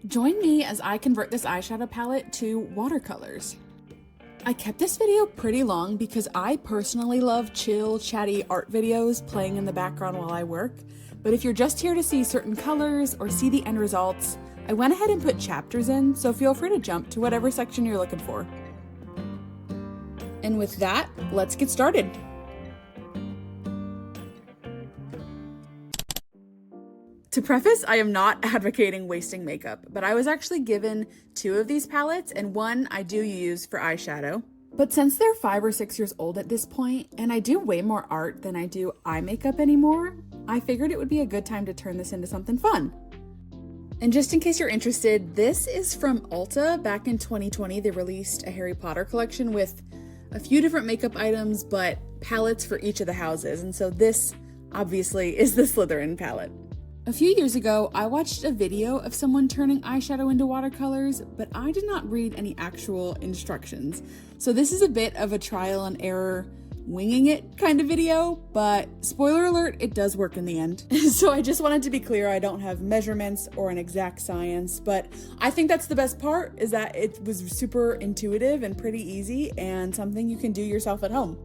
Join me as I convert this eyeshadow palette to watercolors. I kept this video pretty long because I personally love chill, chatty art videos playing in the background while I work, but if you're just here to see certain colors or see the end results, I went ahead and put chapters in, so feel free to jump to whatever section you're looking for. And with that, let's get started. To preface, I am not advocating wasting makeup, but I was actually given 2 of these palettes, and one I do use for eyeshadow. But since they're 5 or 6 years old at this point, and I do way more art than I do eye makeup anymore, I figured it would be a good time to turn this into something fun. And just in case you're interested, this is from Ulta. Back in 2020, they released a Harry Potter collection with a few different makeup items, but palettes for each of the houses. And so this, obviously, is the Slytherin palette. A few years ago, I watched a video of someone turning eyeshadow into watercolors, but I did not read any actual instructions. So this is a bit of a trial and error, winging it kind of video, but spoiler alert, it does work in the end. So I just wanted to be clear, I don't have measurements or an exact science, but I think that's the best part, is that it was super intuitive and pretty easy and something you can do yourself at home.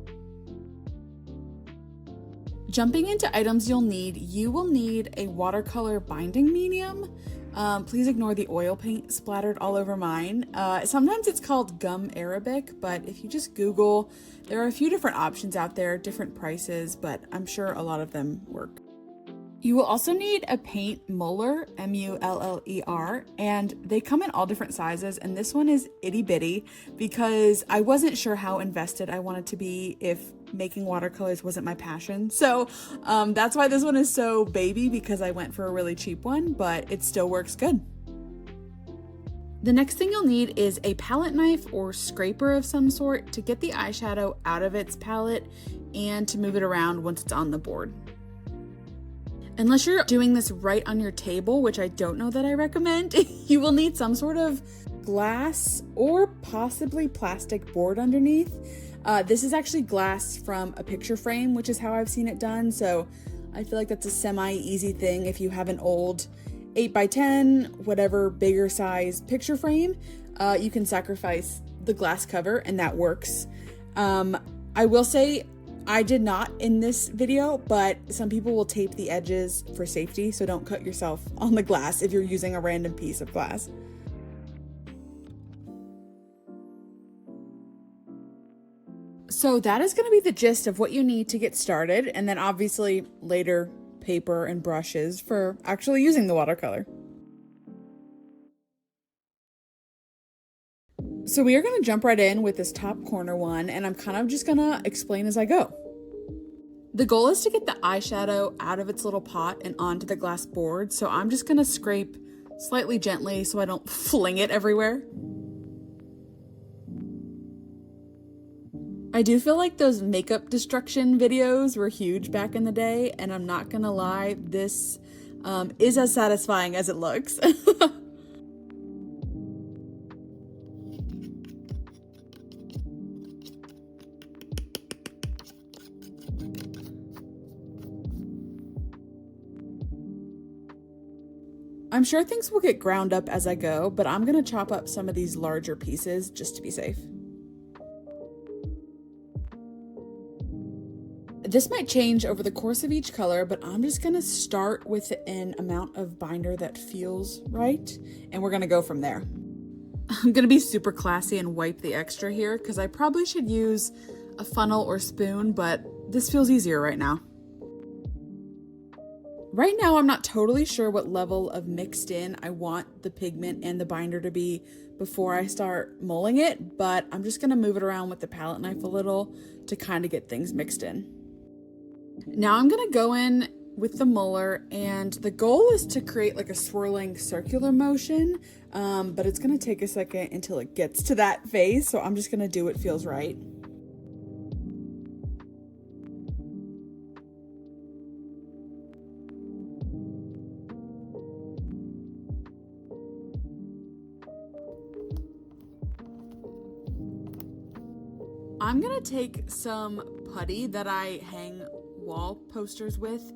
Jumping into items you'll need, you will need a watercolor binding medium. Please ignore the oil paint splattered all over mine. Sometimes it's called gum arabic, but if you just Google, there are a few different options out there, different prices, but I'm sure a lot of them work. You will also need a paint Muller, M-U-L-L-E-R, and they come in all different sizes, and this one is itty bitty because I wasn't sure how invested I wanted to be if making watercolors wasn't my passion. So that's why this one is so baby, because I went for a really cheap one, but it still works good. The next thing you'll need is a palette knife or scraper of some sort to get the eyeshadow out of its palette and to move it around once it's on the board. Unless you're doing this right on your table, which I don't know that I recommend, you will need some sort of glass or possibly plastic board underneath. This is actually glass from a picture frame, which is how I've seen it done. So I feel like that's a semi-easy thing if you have an old 8x10, whatever bigger size picture frame. You can sacrifice the glass cover and that works. I will say, I did not in this video, but some people will tape the edges for safety, so don't cut yourself on the glass if you're using a random piece of glass. So that is going to be the gist of what you need to get started, and then obviously later paper and brushes for actually using the watercolor. So we are going to jump right in with this top corner one, and I'm kind of just going to explain as I go. The goal is to get the eyeshadow out of its little pot and onto the glass board, so I'm just going to scrape slightly gently so I don't fling it everywhere. I do feel like those makeup destruction videos were huge back in the day, and I'm not going to lie, this is as satisfying as it looks. I'm sure things will get ground up as I go, but I'm going to chop up some of these larger pieces just to be safe. This might change over the course of each color, but I'm just going to start with an amount of binder that feels right, and we're going to go from there. I'm going to be super classy and wipe the extra here because I probably should use a funnel or spoon, but this feels easier right now. Right now, I'm not totally sure what level of mixed in I want the pigment and the binder to be before I start mulling it, but I'm just gonna move it around with the palette knife a little to kind of get things mixed in. Now I'm gonna go in with the Muller, and the goal is to create like a swirling circular motion, but it's gonna take a second until it gets to that phase, so I'm just gonna do what feels right. I'm gonna take some putty that I hang wall posters with,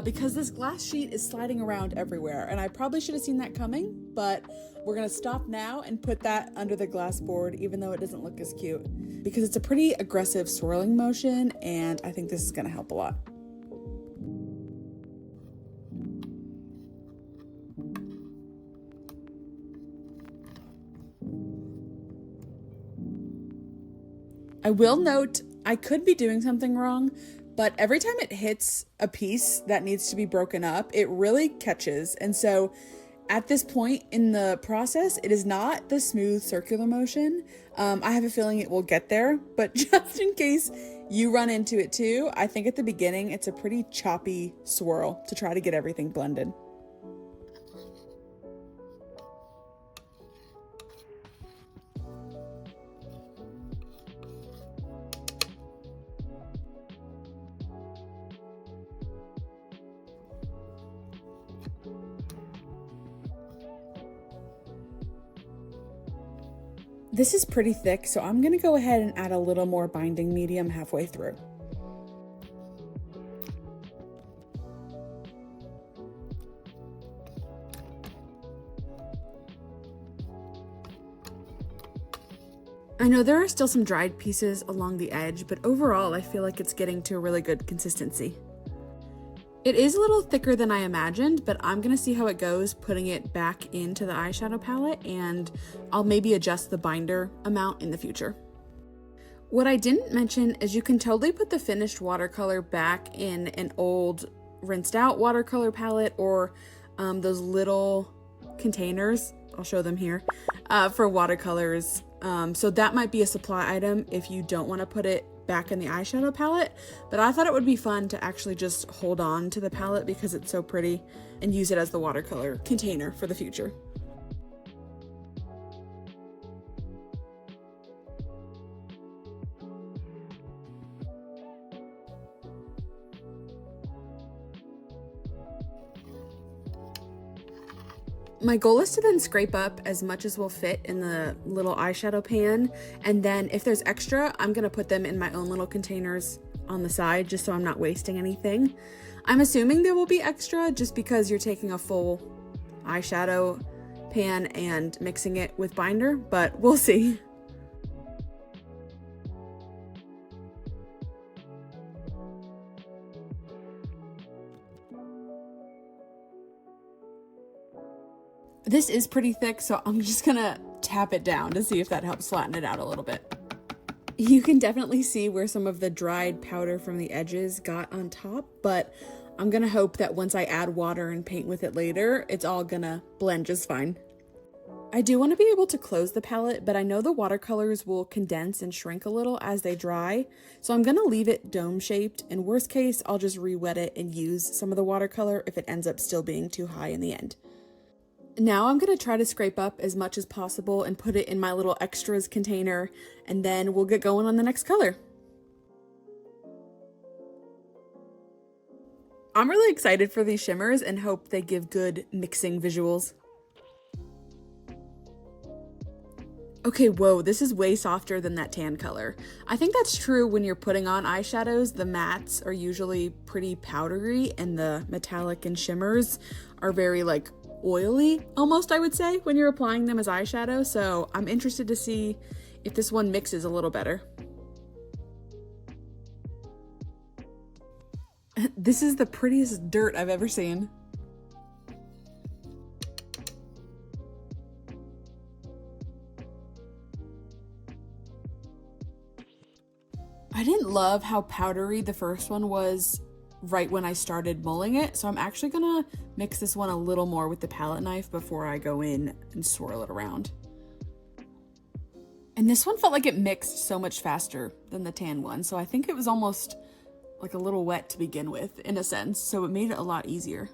because this glass sheet is sliding around everywhere, and I probably should have seen that coming, but we're gonna stop now and put that under the glass board, even though it doesn't look as cute, because it's a pretty aggressive swirling motion, and I think this is gonna help a lot. I will note, I could be doing something wrong, but every time it hits a piece that needs to be broken up, it really catches. And so at this point in the process, it is not the smooth circular motion. I have a feeling it will get there, but just in case you run into it too, I think at the beginning, it's a pretty choppy swirl to try to get everything blended. This is pretty thick, so I'm gonna go ahead and add a little more binding medium halfway through. I know there are still some dried pieces along the edge, but overall I feel like it's getting to a really good consistency. It is a little thicker than I imagined, but I'm gonna see how it goes putting it back into the eyeshadow palette, and I'll maybe adjust the binder amount in the future. What I didn't mention is you can totally put the finished watercolor back in an old rinsed out watercolor palette, or those little containers, I'll show them here, for watercolors. So that might be a supply item if you don't want to put it back in the eyeshadow palette, but I thought it would be fun to actually just hold on to the palette because it's so pretty and use it as the watercolor container for the future. My goal is to then scrape up as much as will fit in the little eyeshadow pan, and then if there's extra, I'm gonna put them in my own little containers on the side just so I'm not wasting anything. I'm assuming there will be extra just because you're taking a full eyeshadow pan and mixing it with binder, but we'll see. This is pretty thick, so I'm just gonna tap it down to see if that helps flatten it out a little bit. You can definitely see where some of the dried powder from the edges got on top, but I'm gonna hope that once I add water and paint with it later, it's all gonna blend just fine. I do want to be able to close the palette, but I know the watercolors will condense and shrink a little as they dry, so I'm gonna leave it dome shaped. In worst case, I'll just re-wet it and use some of the watercolor if it ends up still being too high in the end. Now I'm going to try to scrape up as much as possible and put it in my little extras container, and then we'll get going on the next color. I'm really excited for these shimmers and hope they give good mixing visuals. Okay, whoa, this is way softer than that tan color. I think that's true when you're putting on eyeshadows. The mattes are usually pretty powdery and the metallic and shimmers are very like oily almost, I would say, when you're applying them as eyeshadow. So I'm interested to see if this one mixes a little better. This is the prettiest dirt I've ever seen. I didn't love how powdery the first one was right when I started mulling it, so I'm actually gonna mix this one a little more with the palette knife before I go in and swirl it around. And this one felt like it mixed so much faster than the tan one, so I think it was almost like a little wet to begin with, in a sense, so it made it a lot easier.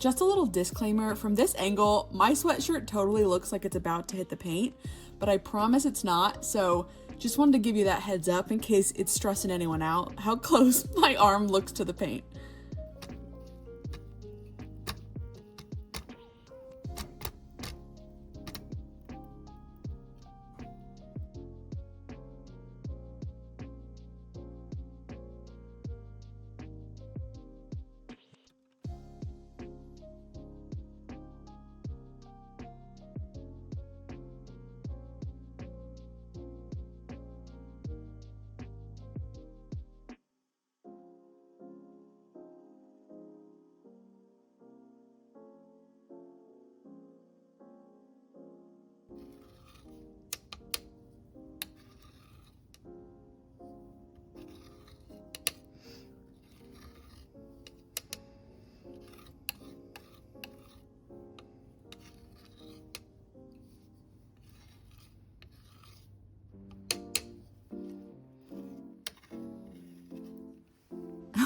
Just a little disclaimer, from this angle, my sweatshirt totally looks like it's about to hit the paint, but I promise it's not, so just wanted to give you that heads up in case it's stressing anyone out, how close my arm looks to the paint.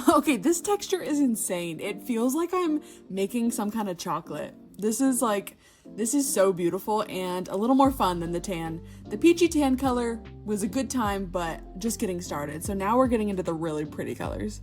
Okay, this texture is insane. It feels like I'm making some kind of chocolate. This is so beautiful and a little more fun than the tan. The peachy tan color was a good time, but just getting started. So now we're getting into the really pretty colors.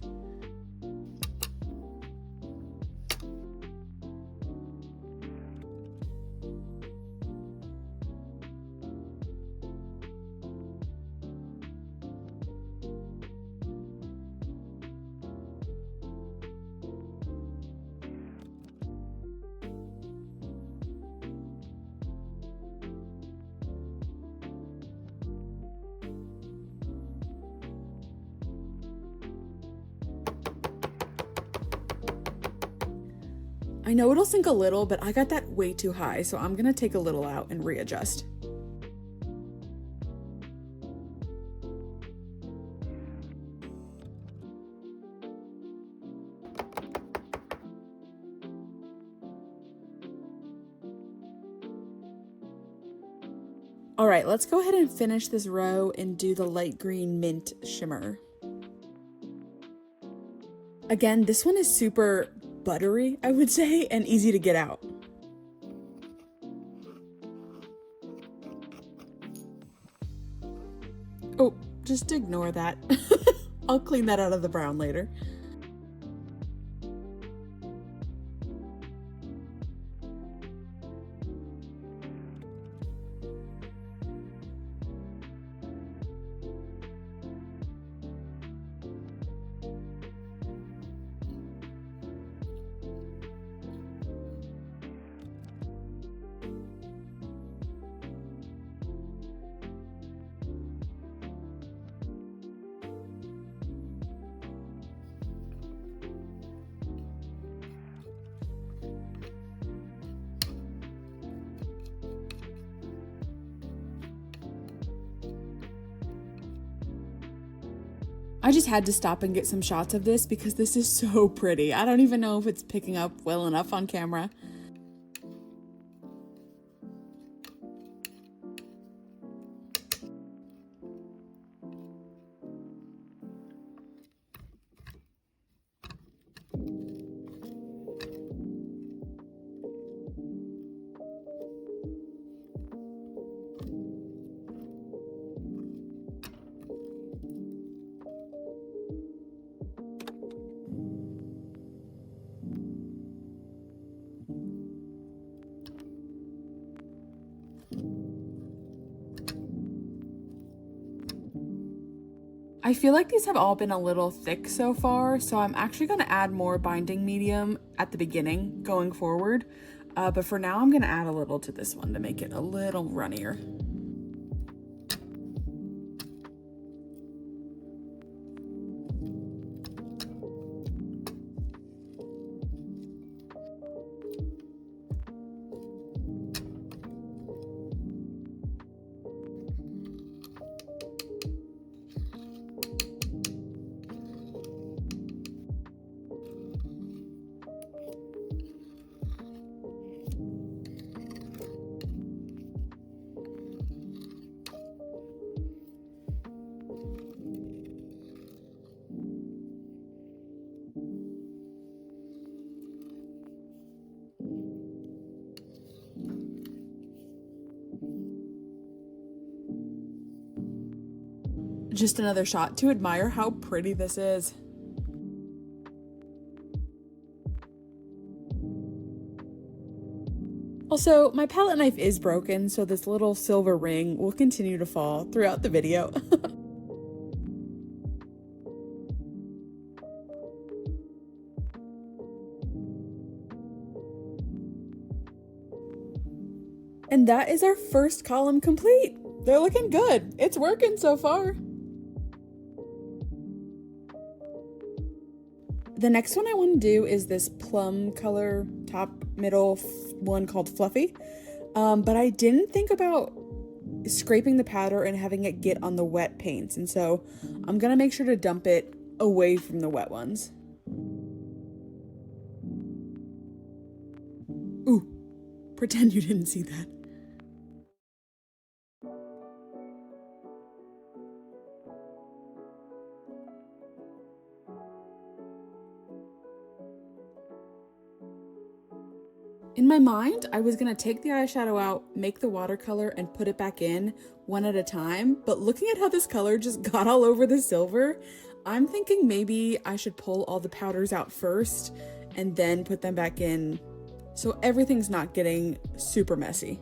I know it'll sink a little, but I got that way too high, so I'm gonna take a little out and readjust. All right, let's go ahead and finish this row and do the light green mint shimmer. Again, this one is super buttery, I would say, and easy to get out. Oh, just ignore that. I'll clean that out of the brown later. I just had to stop and get some shots of this because this is so pretty. I don't even know if it's picking up well enough on camera. I feel like these have all been a little thick so far, so I'm actually going to add more binding medium at the beginning going forward. But for now, I'm going to add a little to this one to make it a little runnier. Just another shot to admire how pretty this is. Also, my palette knife is broken, so this little silver ring will continue to fall throughout the video. And that is our first column complete. They're looking good. It's working so far. The next one I want to do is this plum color top middle one called Fluffy. But I didn't think about scraping the powder and having it get on the wet paints. And so I'm going to make sure to dump it away from the wet ones. Ooh, pretend you didn't see that. In my mind, I was gonna take the eyeshadow out, make the watercolor, and put it back in one at a time, but looking at how this color just got all over the silver, I'm thinking maybe I should pull all the powders out first and then put them back in so everything's not getting super messy.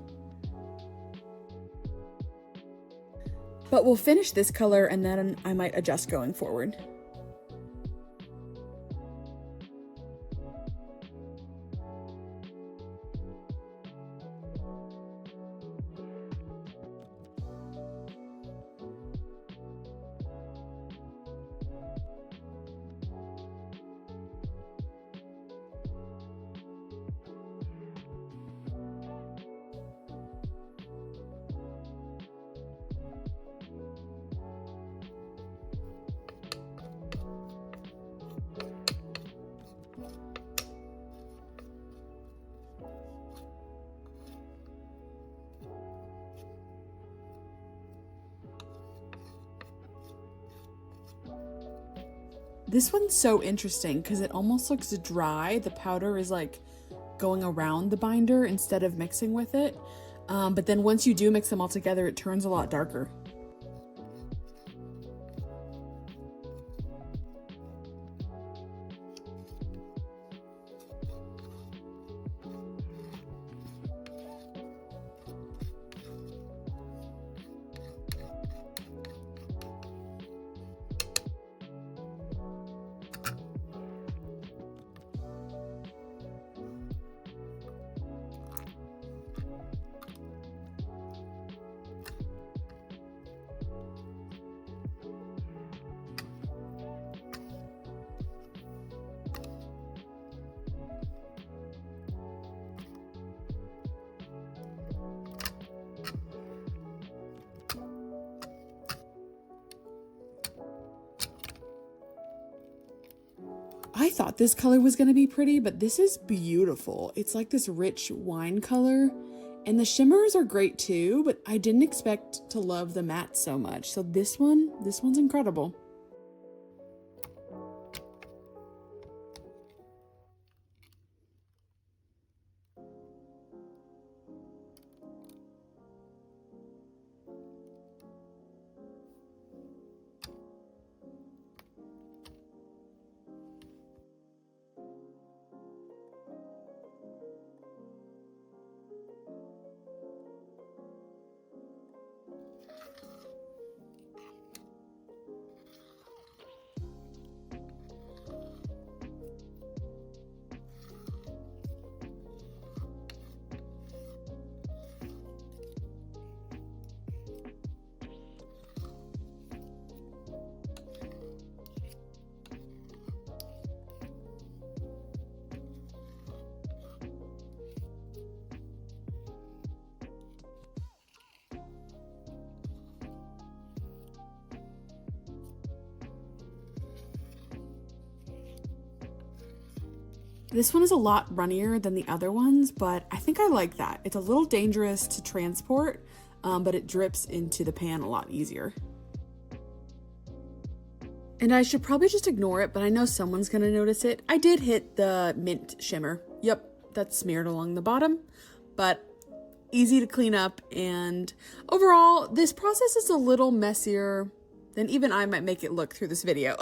But we'll finish this color and then I might adjust going forward. This one's so interesting because it almost looks dry. The powder is like going around the binder instead of mixing with it. But then once you do mix them all together, it turns a lot darker. I thought this color was going to be pretty, but this is beautiful. It's like this rich wine color, and the shimmers are great too, but I didn't expect to love the matte so much. So this one's incredible. This one is a lot runnier than the other ones, but I think I like that. It's a little dangerous to transport, but it drips into the pan a lot easier. And I should probably just ignore it, but I know someone's gonna notice it. I did hit the mint shimmer. Yep, that's smeared along the bottom, but easy to clean up. And overall, this process is a little messier than even I might make it look through this video.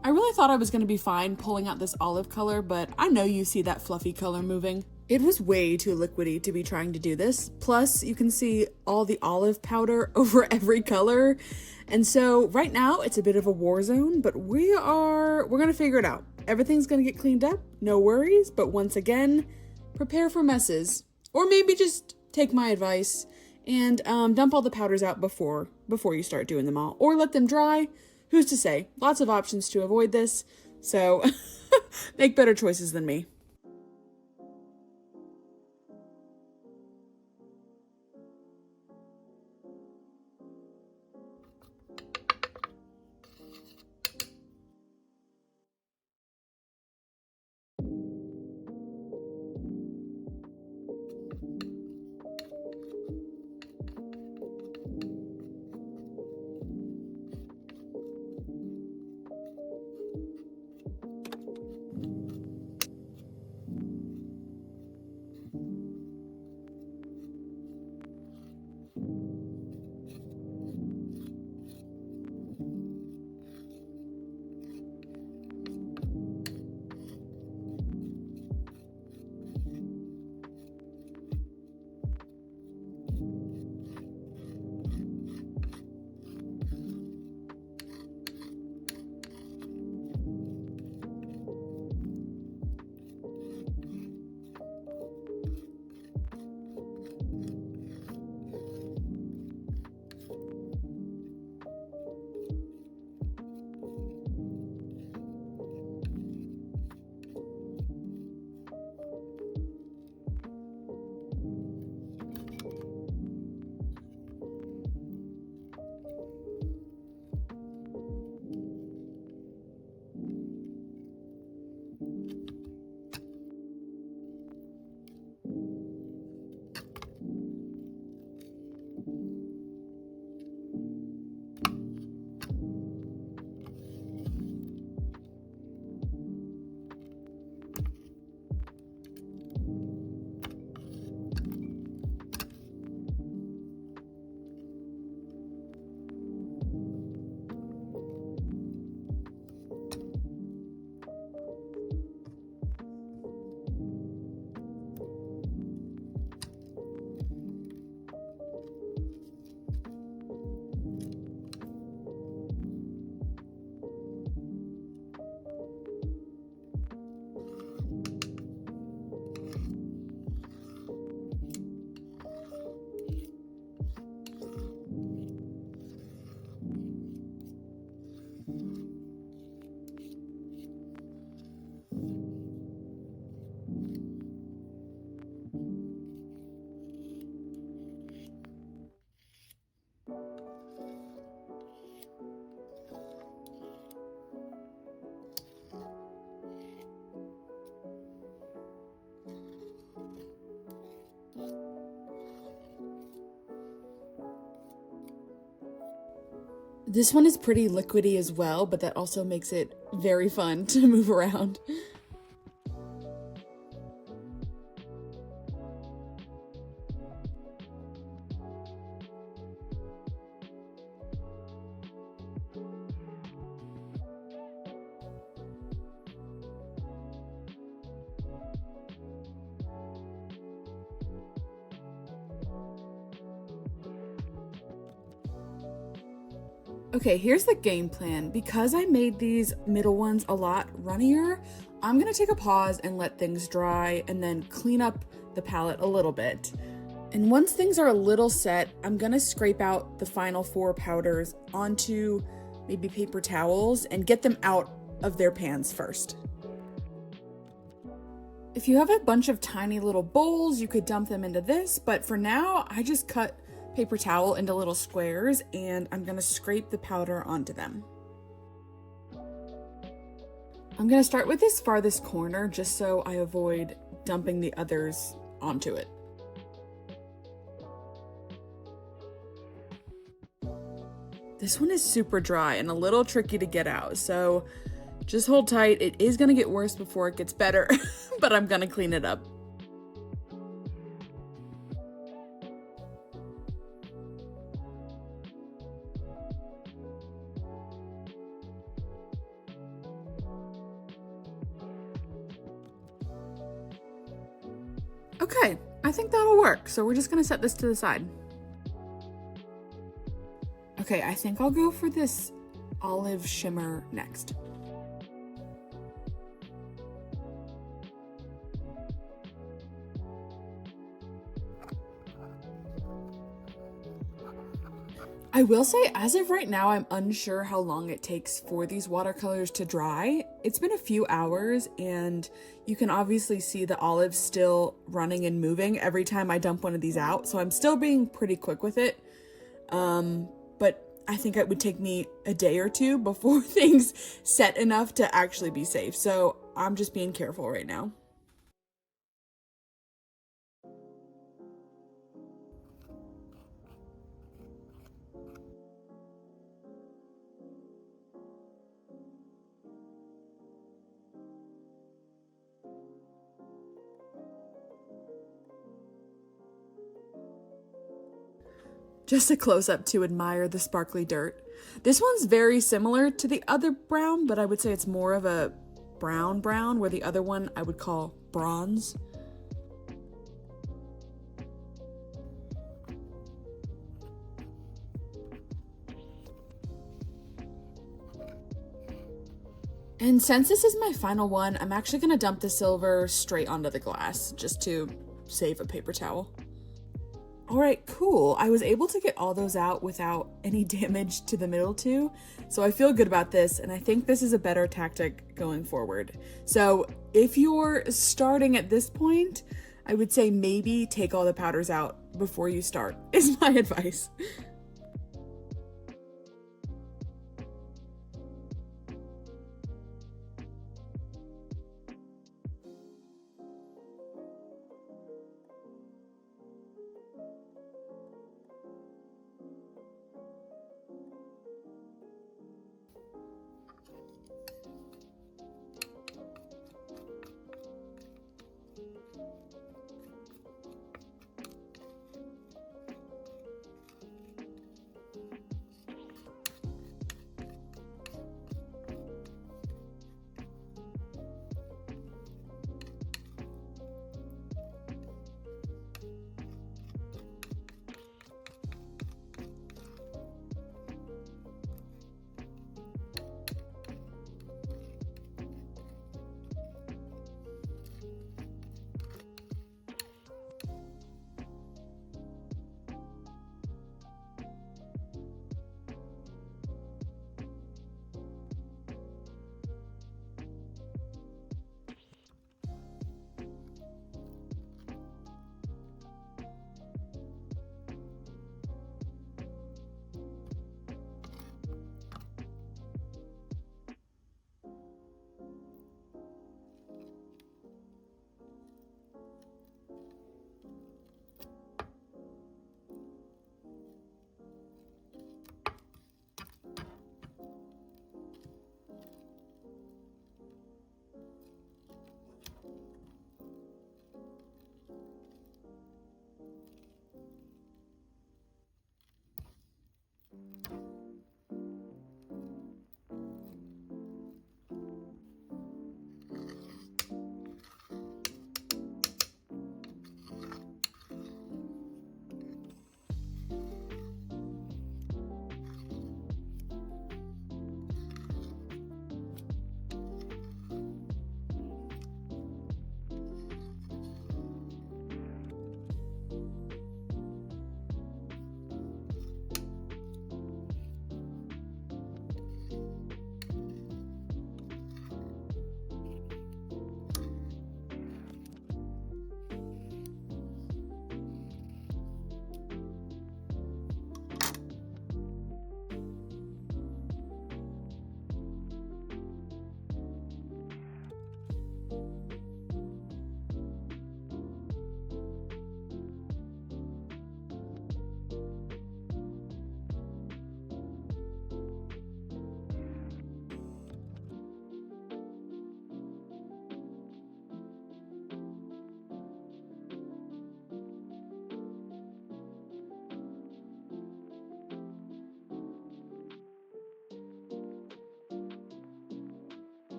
I really thought I was going to be fine pulling out this olive color, but I know you see that fluffy color moving. It was way too liquidy to be trying to do this. Plus, you can see all the olive powder over every color. And so right now it's a bit of a war zone, but we're going to figure it out. Everything's going to get cleaned up, no worries. But once again, prepare for messes, or maybe just take my advice and dump all the powders out before you start doing them all, or let them dry. Who's to say? Lots of options to avoid this, so make better choices than me. This one is pretty liquidy as well, but that also makes it very fun to move around. Okay, here's the game plan. Because I made these middle ones a lot runnier, I'm gonna take a pause and let things dry and then clean up the palette a little bit. And once things are a little set, I'm gonna scrape out the final 4 powders onto maybe paper towels and get them out of their pans first. If you have a bunch of tiny little bowls, you could dump them into this, but for now, I just cut paper towel into little squares and I'm gonna scrape the powder onto them. I'm gonna start with this farthest corner just so I avoid dumping the others onto it. This one is super dry and a little tricky to get out, so just hold tight. It is gonna get worse before it gets better, but I'm gonna clean it up. Okay, I think that'll work, so we're just gonna set this to the side. Okay, I think I'll go for this olive shimmer next. I will say, as of right now, I'm unsure how long it takes for these watercolors to dry. It's been a few hours, and you can obviously see the olive still running and moving every time I dump one of these out, so I'm still being pretty quick with it. But I think it would take me a day or two before things set enough to actually be safe, so I'm just being careful right now. Just a close-up to admire the sparkly dirt. This one's very similar to the other brown, but I would say it's more of a brown, where the other one I would call bronze. And since this is my final one, I'm actually gonna dump the silver straight onto the glass just to save a paper towel. All right, cool. I was able to get all those out without any damage to the middle two, so I feel good about this, and I think this is a better tactic going forward. So if you're starting at this point, I would say maybe take all the powders out before you start, is my advice.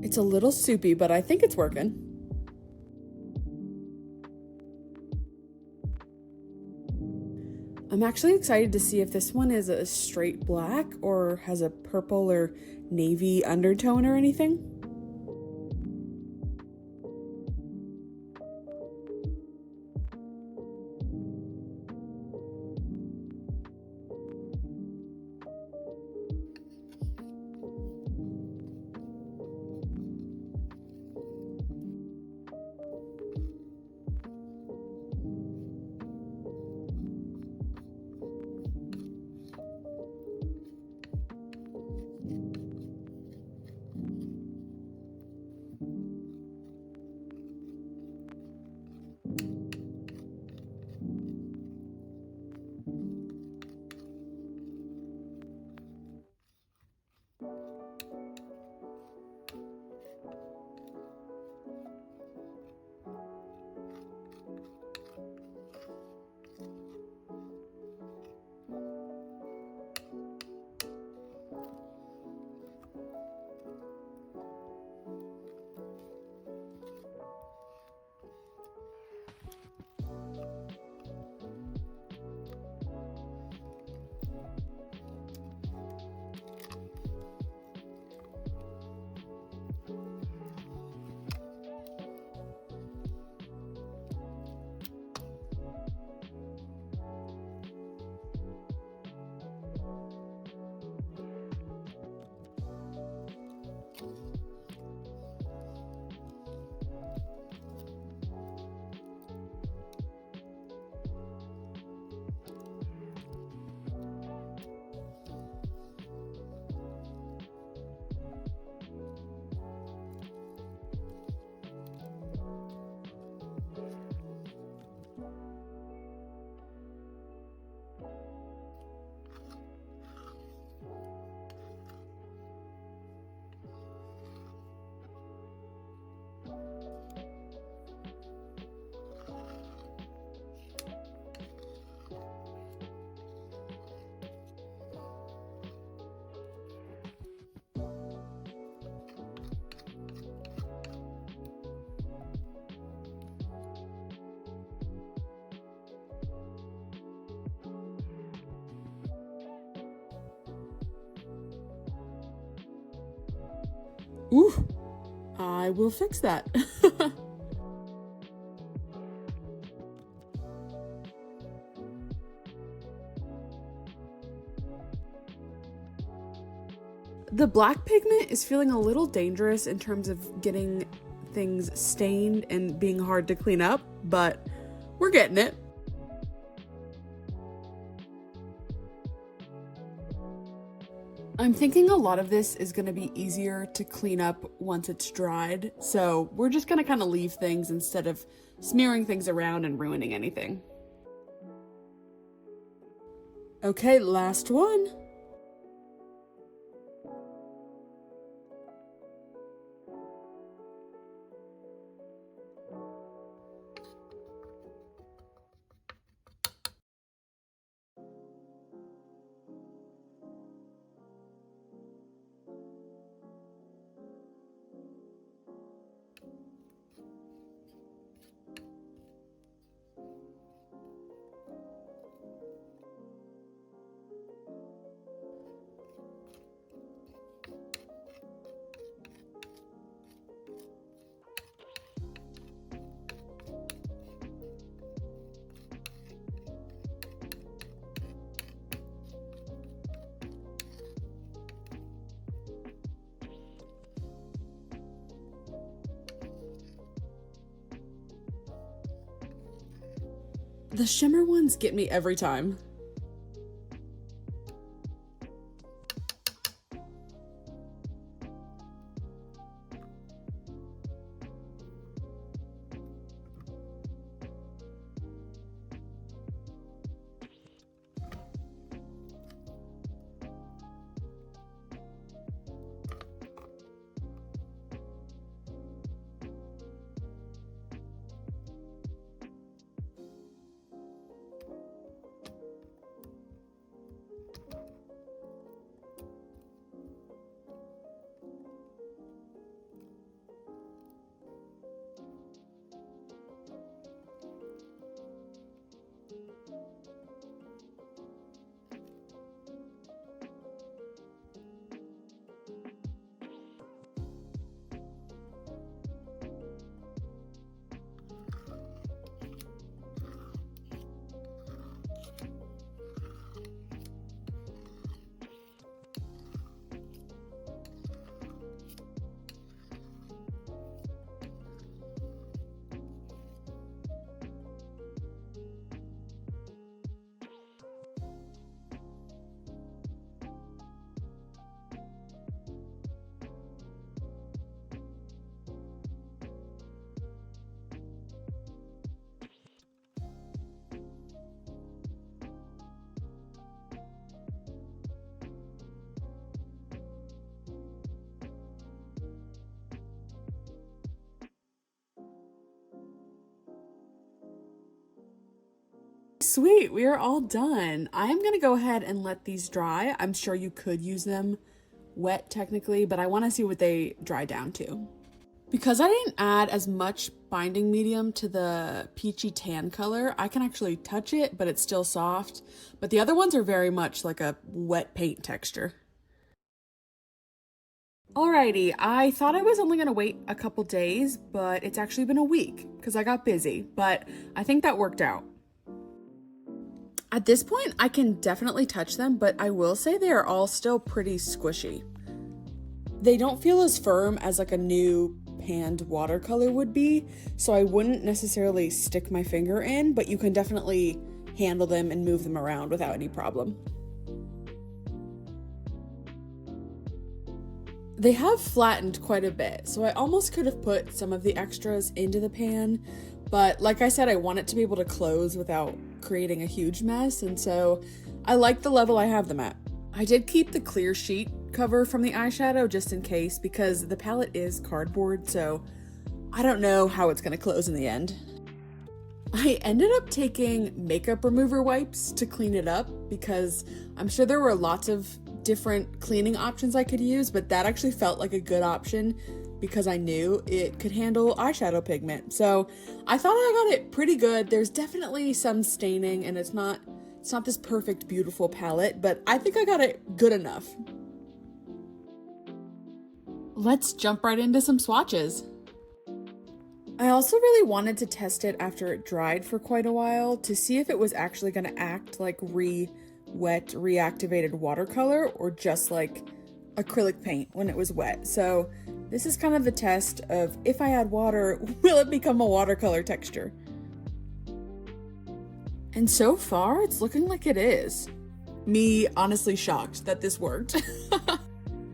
It's a little soupy, but I think it's working. I'm actually excited to see if this one is a straight black or has a purple or navy undertone or anything. Ooh, I will fix that. The black pigment is feeling a little dangerous in terms of getting things stained and being hard to clean up, but we're getting it. I'm thinking a lot of this is going to be easier to clean up once it's dried, so we're just going to kind of leave things instead of smearing things around and ruining anything. Okay, last one. The shimmer ones get me every time. sweet. We are all done. I am going to go ahead and let these dry. I'm sure you could use them wet technically, but I want to see what they dry down to. Because I didn't add as much binding medium to the peachy tan color, I can actually touch it, but it's still soft. But the other ones are very much like a wet paint texture. Alrighty, I thought I was only gonna wait a couple days, but it's actually been a week because I got busy, but I think that worked out. At this point, I can definitely touch them, but I will say they are all still pretty squishy. They don't feel as firm as like a new panned watercolor would be, so I wouldn't necessarily stick my finger in, but you can definitely handle them and move them around without any problem. They have flattened quite a bit, so I almost could have put some of the extras into the pan, but like I said, I want it to be able to close without creating a huge mess, and so I like the level I have them at. I did keep the clear sheet cover from the eyeshadow just in case, because the palette is cardboard, so I don't know how it's going to close in the end. I ended up taking makeup remover wipes to clean it up because I'm sure there were lots of different cleaning options I could use, but that actually felt like a good option because I knew it could handle eyeshadow pigment. So I thought I got it pretty good. There's definitely some staining and it's not this perfect, beautiful palette, but I think I got it good enough. Let's jump right into some swatches. I also really wanted to test it after it dried for quite a while to see if it was actually going to act like wet, reactivated watercolor or just like acrylic paint when it was wet. So this is kind of the test of if I add water, will it become a watercolor texture? And so far, it's looking like it is. Me honestly shocked that this worked.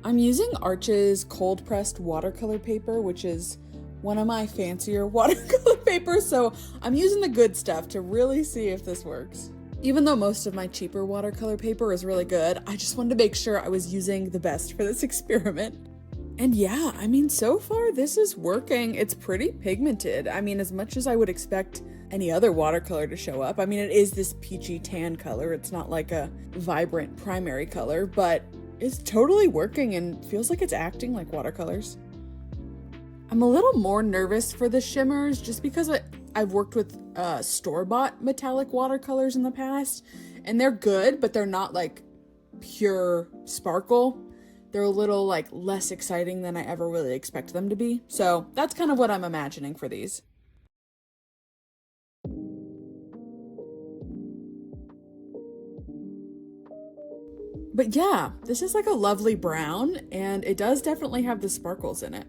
I'm using Arch's cold pressed watercolor paper, which is one of my fancier watercolor papers, so I'm using the good stuff to really see if this works. Even though most of my cheaper watercolor paper is really good, I just wanted to make sure I was using the best for this experiment. And yeah, I mean, so far this is working. It's pretty pigmented. I mean, as much as I would expect any other watercolor to show up. I mean, it is this peachy tan color. It's not like a vibrant primary color, but it's totally working and feels like it's acting like watercolors. I'm a little more nervous for the shimmers just because I've worked with store-bought metallic watercolors in the past, and they're good, but they're not like pure sparkle. They're a little like less exciting than I ever really expect them to be. So that's kind of what I'm imagining for these. But yeah, this is like a lovely brown, and it does definitely have the sparkles in it.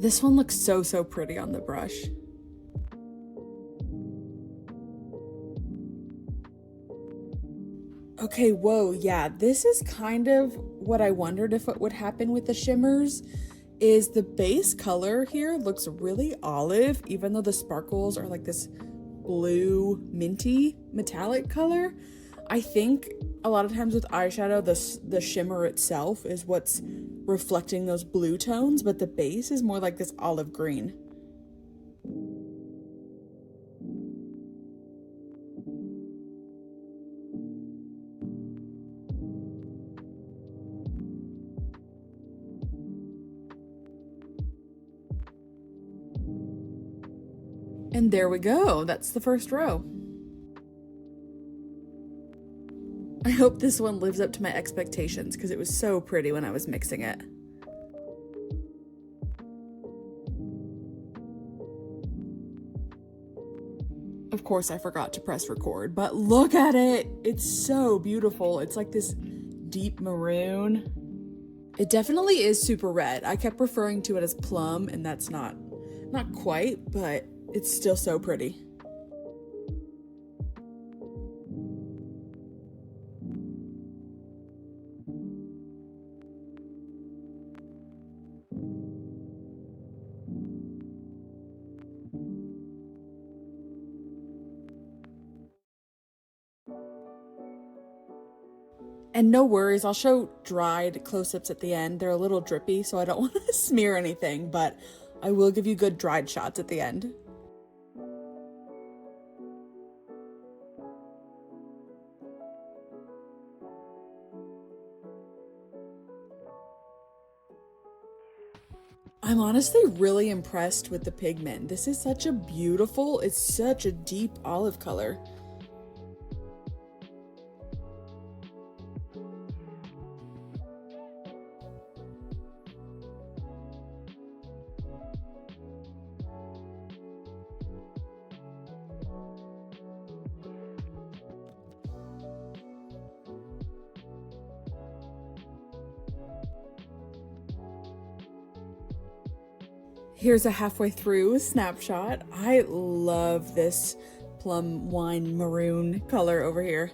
This one looks so pretty on the brush. Okay, whoa, yeah, this is kind of what I wondered if it would happen with the shimmers, is the base color here looks really olive, even though the sparkles are like this blue, minty, metallic color. I think a lot of times with eyeshadow, the shimmer itself is what's reflecting those blue tones, but the base is more like this olive green. And there we go, that's the first row. I hope this one lives up to my expectations because it was so pretty when I was mixing it. Of course, I forgot to press record, but look at it! It's so beautiful. It's like this deep maroon. It definitely is super red. I kept referring to it as Plum, and that's not Not quite, but it's still so pretty. And no worries, I'll show dried close-ups at the end. They're a little drippy, so I don't want to smear anything, but I will give you good dried shots at the end. I'm honestly really impressed with the pigment. This is such a beautiful, it's such a deep olive color. Here's a halfway through snapshot. I love this plum wine maroon color over here.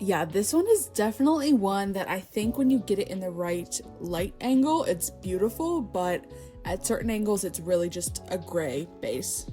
Yeah, this one is definitely one that I think when you get it in the right light angle, it's beautiful, but at certain angles, it's really just a gray base.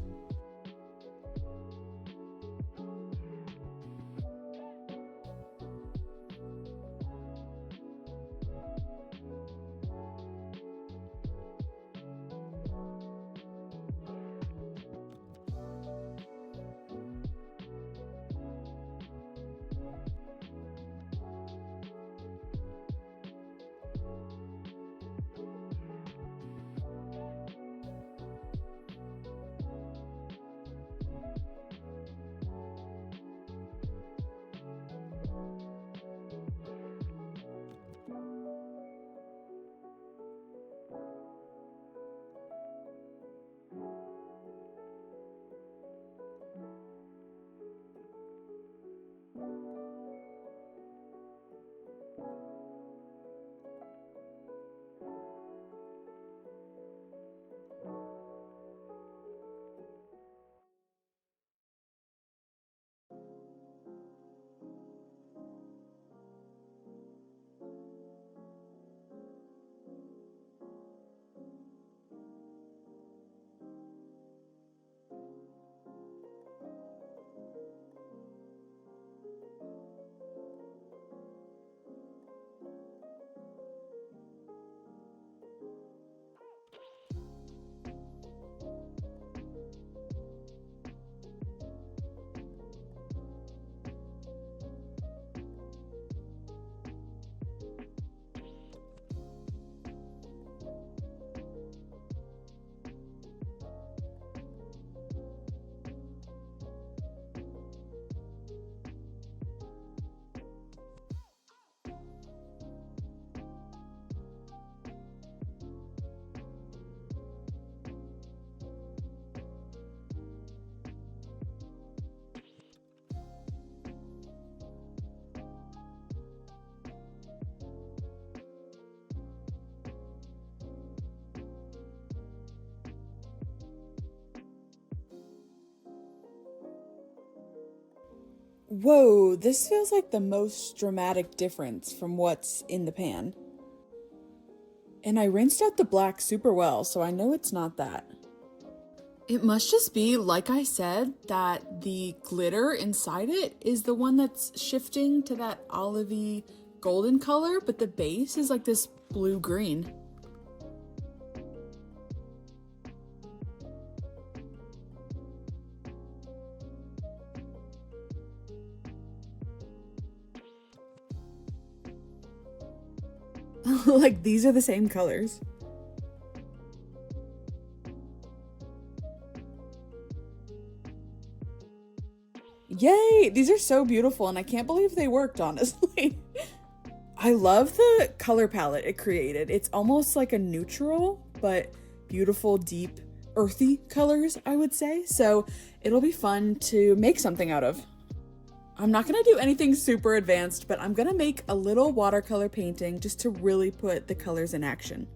Whoa, this feels like the most dramatic difference from what's in the pan. And I rinsed out the black super well, so I know it's not that. It must just be, like I said, that the glitter inside it is the one that's shifting to that olivey golden color, but the base is like this blue-green. Like, these are the same colors. Yay! These are so beautiful and I can't believe they worked, honestly. I love the color palette it created. It's almost like a neutral, but beautiful, deep, earthy colors, I would say. So it'll be fun to make something out of. I'm not gonna do anything super advanced, but I'm gonna make a little watercolor painting just to really put the colors in action.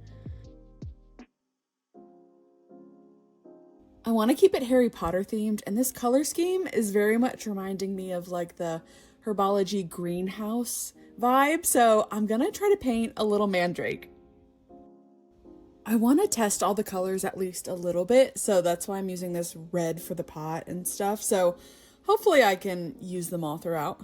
I want to keep it Harry Potter themed, and this color scheme is very much reminding me of like the Herbology greenhouse vibe, so I'm gonna try to paint a little mandrake. I want to test all the colors at least a little bit, so that's why I'm using this red for the pot and stuff, so hopefully I can use them all throughout.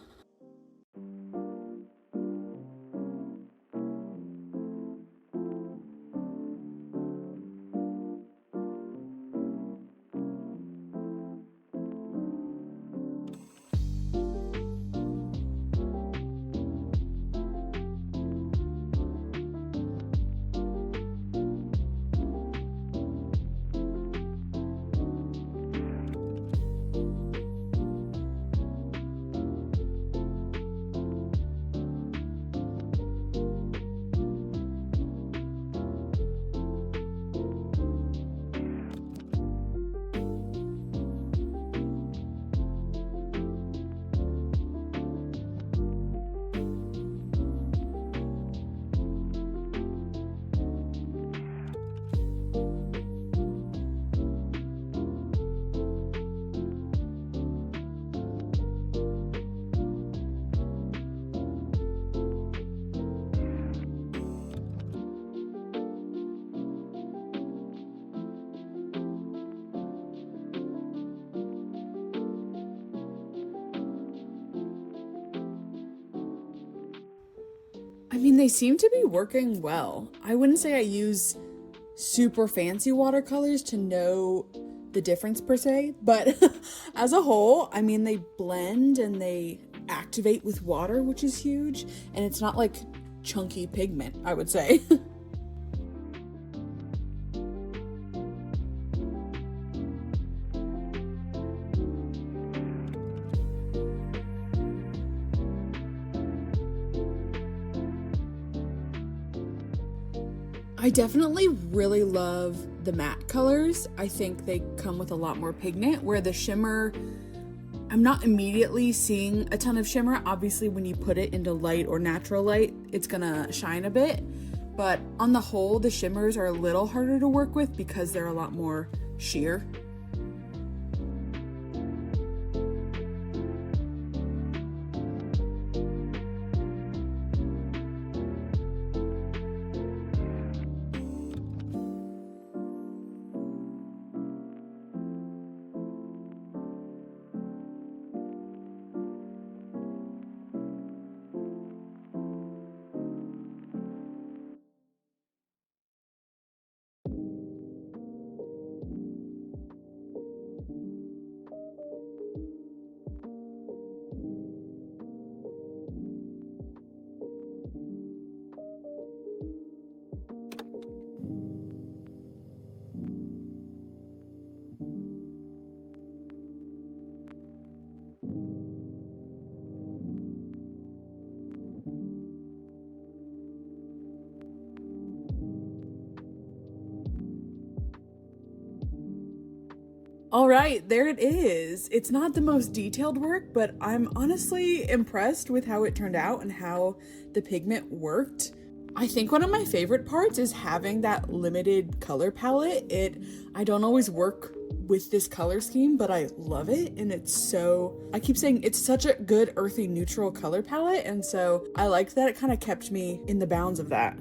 I mean, they seem to be working well. I wouldn't say I use super fancy watercolors to know the difference per se, but as a whole, I mean, they blend and they activate with water, which is huge, and it's not like chunky pigment, I would say. I definitely really love the matte colors. I think they come with a lot more pigment, where the shimmer, I'm not immediately seeing a ton of shimmer. Obviously, when you put it into light or natural light, it's gonna shine a bit. But on the whole, the shimmers are a little harder to work with because they're a lot more sheer. All right, there it is. It's not the most detailed work, but I'm honestly impressed with how it turned out and how the pigment worked. I think one of my favorite parts is having that limited color palette. I don't always work with this color scheme, but I love it, and I keep saying it's such a good earthy neutral color palette, and so I liked that it kind of kept me in the bounds of that.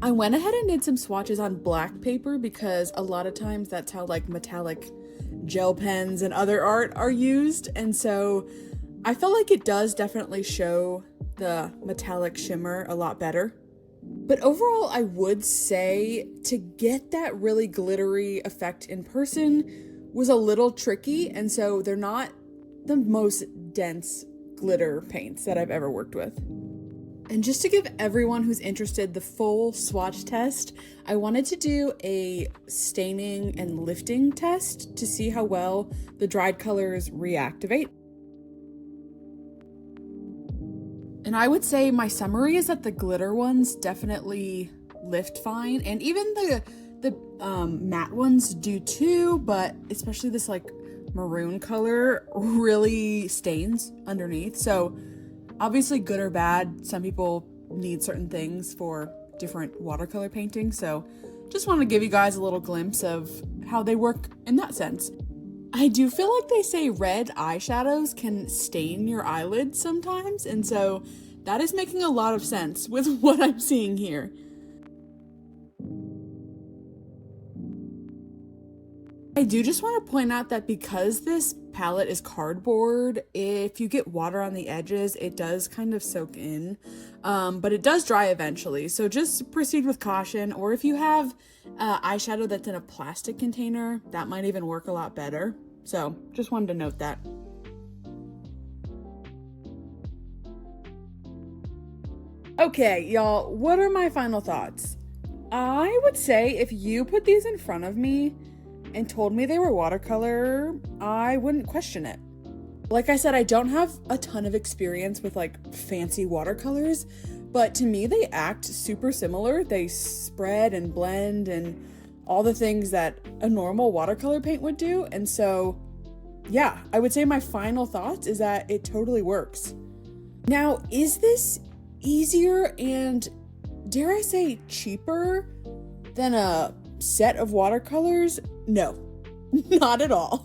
I went ahead and did some swatches on black paper because a lot of times that's how like metallic gel pens and other art are used, and so I felt like it does definitely show the metallic shimmer a lot better. But overall, I would say to get that really glittery effect in person was a little tricky, and so they're not the most dense glitter paints that I've ever worked with. And just to give everyone who's interested the full swatch test, I wanted to do a staining and lifting test to see how well the dried colors reactivate. And I would say my summary is that the glitter ones definitely lift fine, and even the matte ones do too, but especially this like maroon color really stains underneath. So obviously good or bad, some people need certain things for different watercolor painting, so just want to give you guys a little glimpse of how they work in that sense. I do feel like they say red eyeshadows can stain your eyelids sometimes, and so that is making a lot of sense with what I'm seeing here. I do just want to point out that because this palette is cardboard, if you get water on the edges, it does kind of soak in, but it does dry eventually. So just proceed with caution, or if you have eyeshadow that's in a plastic container, that might even work a lot better. So just wanted to note that. Okay, y'all, what are my final thoughts? I would say if you put these in front of me and told me they were watercolor, I wouldn't question it. Like I said, I don't have a ton of experience with like fancy watercolors, but to me they act super similar. They spread and blend and all the things that a normal watercolor paint would do. And so, yeah, I would say my final thoughts is that it totally works. Now, is this easier and, dare I say, cheaper than a set of watercolors? No, not at all.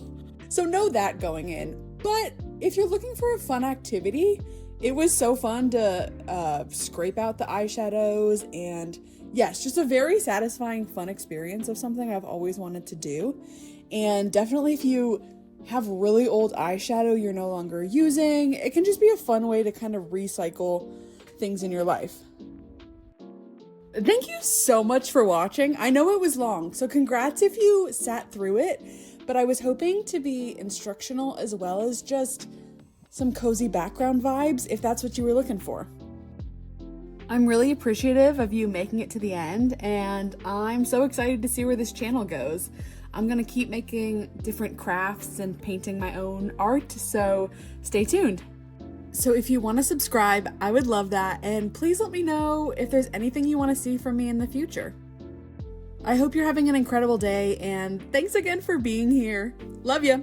So know that going in. But if you're looking for a fun activity, it was so fun to scrape out the eyeshadows, and yes, just a very satisfying, fun experience of something I've always wanted to do. And definitely if you have really old eyeshadow you're no longer using, it can just be a fun way to kind of recycle things in your life. Thank you so much for watching. I know it was long, so congrats if you sat through it, but I was hoping to be instructional as well as just some cozy background vibes, if that's what you were looking for. I'm really appreciative of you making it to the end, and I'm so excited to see where this channel goes. I'm gonna keep making different crafts and painting my own art, so stay tuned. So if you want to subscribe, I would love that, and please let me know if there's anything you want to see from me in the future. I hope you're having an incredible day, and thanks again for being here. Love ya!